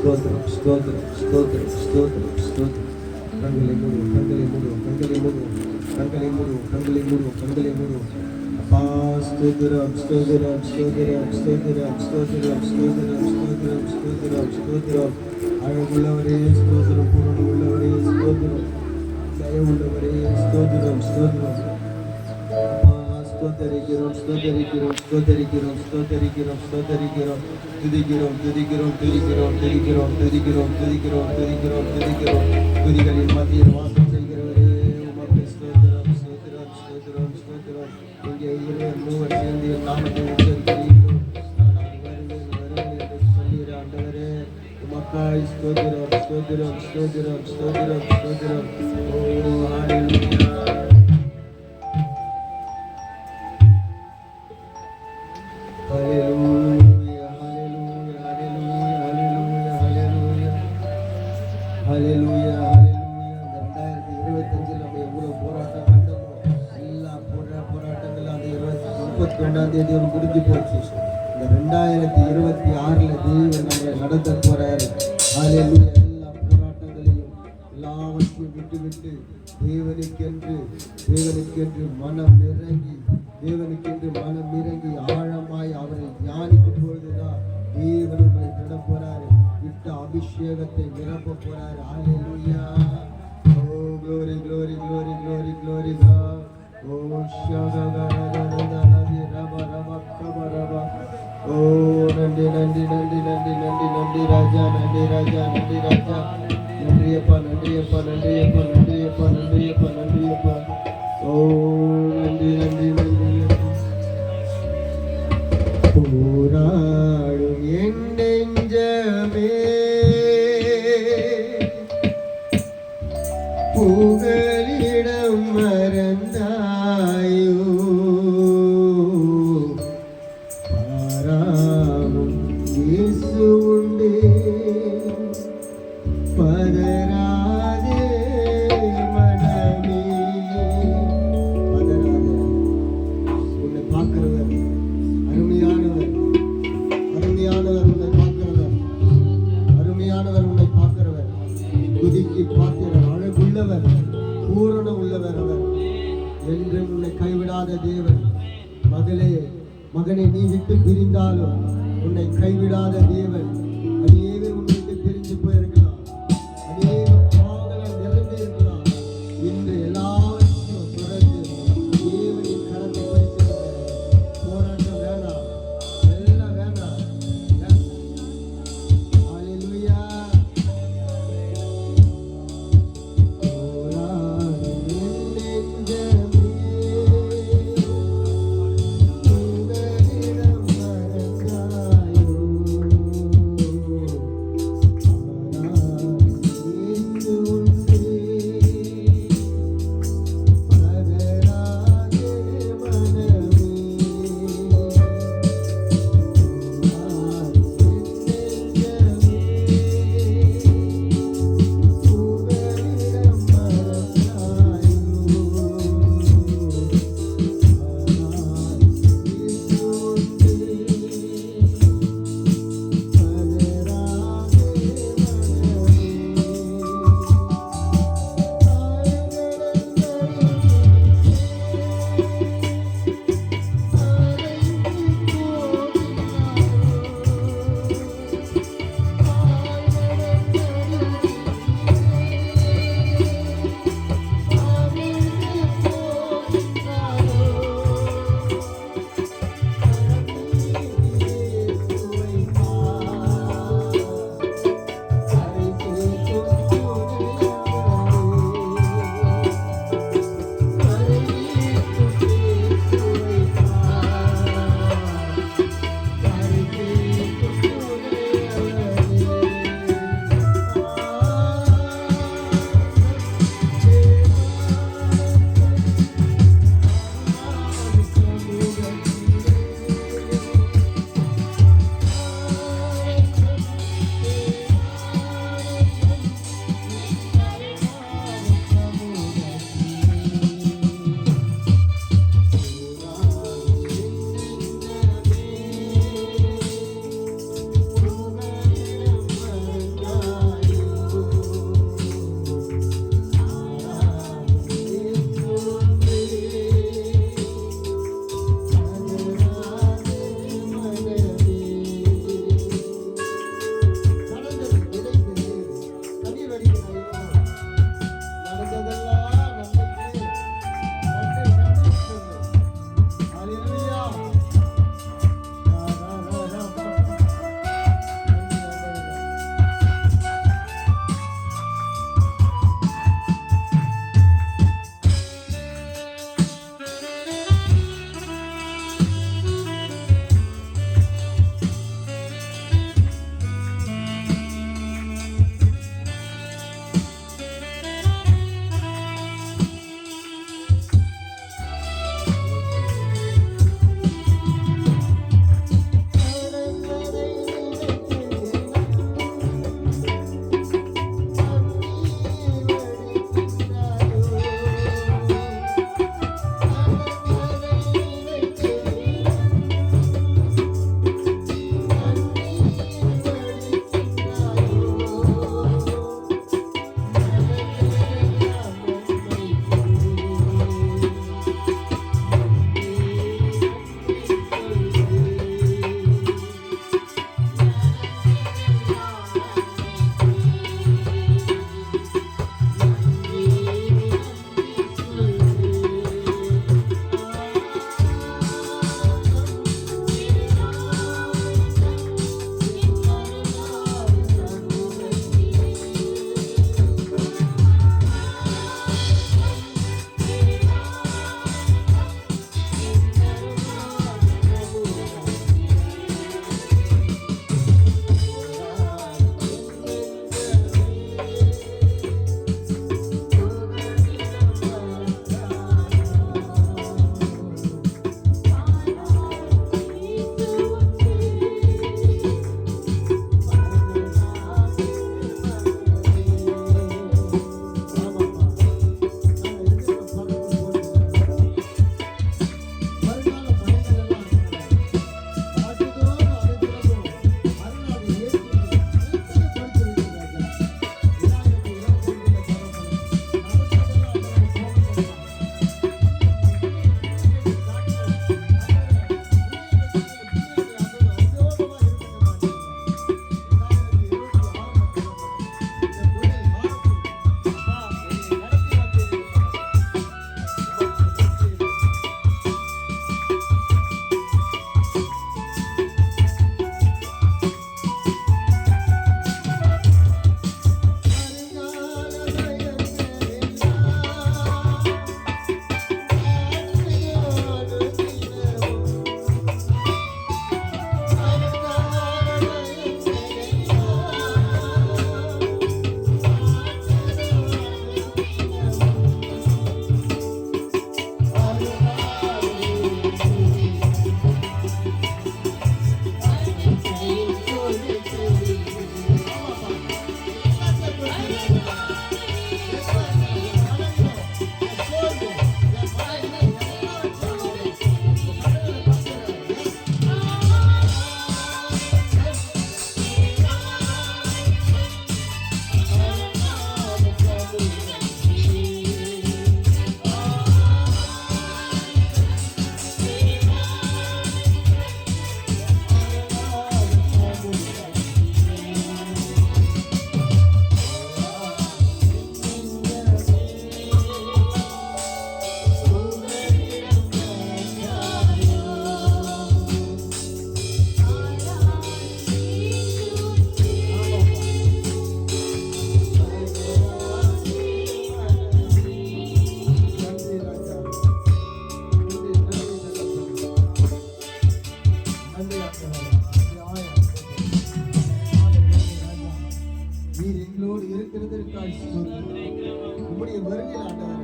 ஸ்தோத்திரம் ஸ்தோத்திரம் ஸ்தோத்திரம் ஸ்தோத்திரம் ஸ்தோத்திரம். கண்களை மூடுவோம், கண்களை மூடுவோம், கண்களை மூடுவோம், கண்களை மூடுவோம், கண்களை மூடுவோம், கண்களை மூடுவோம். அப்பா ஸ்தோத்திரம் ஸ்தோத்திரம் ஸ்தோத்திரம் ஸ்தோத்திரம் ஸ்தோத்திரம் ஸ்தோத்திரம் ஸ்தோத்திரம் ஸ்தோத்திரம் ஸ்தோத்திரம். அழகுள்ளவரே ஸ்தோத்திரம், பூரண உள்ளவரே ஸ்தோத்திரம், தயவுள்ளவரே ஸ்தோத்திரம் ஸ்தோத்திரம். ஸ்தோத்தரிக்கிறோம் ஸ்தோத்தரிக்கிறோம் ஸ்தோத்தரிக்கிறோம் ஸ்தோத்தரிக்கிறோம் ஸ்தோத்தரிக்கிறோம். துதிக்கிறோம் துதிக்கிறோம் துதிக்கிறோம் துதிக்கிறோம் துதிக்கிறோம் துதிக்கிறோம் துதிக்கிறோம் துதிக்கிறோம். துதிகளின் மத்தியில் வாசம் செய்கிறவரே உமக்கு ஸ்தோத்திரம் ஸ்தோத்திரம் ஸ்தோத்திரம் ஸ்தோத்திரம். இங்கே இருவர் மூவர் சேர்ந்து என் நாமத்தை உச்சரிக்கிறீர்களோ நான் அது வருவேன் வருவேன் என்று சொல்லுகிற ஆண்டவரே உமக்காய் ஸ்தோத்திரம் ஸ்தோத்திரம் ஸ்தோத்திரம் ஸ்தோத்திரம் ஸ்தோத்திரம். ஓ ஹல்லேலூயா. Hallelujah, hallelujah, hallelujah, hallelujah, hallelujah, hallelujah, hallelujah. இந்த 2025 நம்ம எவ்வளவு போராட்டம் கண்டோமோ எல்லா போராட்டங்களும் அந்த 31ஆம் தேதி முடிஞ்சு போச்சு. இந்த 2026ல தேவன் நம்மை நடத்த போறாரு. ஹalleluya. எல்லா போராட்டங்களையும் எல்லாவற்றையும் விட்டு தேவனுக்கென்று மனம் இறங்கி ஆழமாய் அவரை தியானிக்கும் பொழுதுதான் தேவன் உங்களை விட போறாரு. விட்ட அபிஷேகத்தை நிரப்ப போறாரு. ஹalleluya. ஓ glory glory glory glory glory God. ஓ ஷககரதனதனதி ரப ரப கப ரப. ஓ நன்றி நன்றி நன்றி நன்றி நன்றி நன்றி ராஜா நன்றி ராஜா நன்றி ராஜா. நன்றியப்பா நன்றியப்பா நன்றியப்பா நன்றியப்பா நன்றியப்பா நன்றியப்பா. ஓ நன்றி நன்றி நன்றி. போராடும் என் நெஞ்சமே புகலிடம் மறந்தாயோ. பாராமும் இயேசு உண்டே பதராதே மனமே. பதராதே. உன்னை பார்க்கிறவர் அருமையானவர், அருமையானவர் உன்னை பார்க்கிறவர், அருமையானவர் உன்னை பார்க்கிறவர். துதிக்கு பார்க்கிறவர், அழகுள்ளவர், பூரண உள்ளவர் அவர். என்றும் உன்னை கைவிடாத தேவன். மகனே நீ விட்டு பிரிந்தாலும் உன்னை கைவிடாத தேவன். அநேகர் உன்னை விட்டு பிரிஞ்சு போயிருக்கலாம், அநேக பாவங்கள் நிறைந்து இருக்கலாம். இன்று எல்லாவற்றையும் தொடர்ந்து தேவனின் கரத்தை பிடித்திருக்க. போராட்டம் வேணாம், எல்லாம் வேணாம். ஹalleluya. போராடும் நீர் எங்களோடு இருக்கிறதற்காக உம்முடைய வருகையில் ஆண்டவரே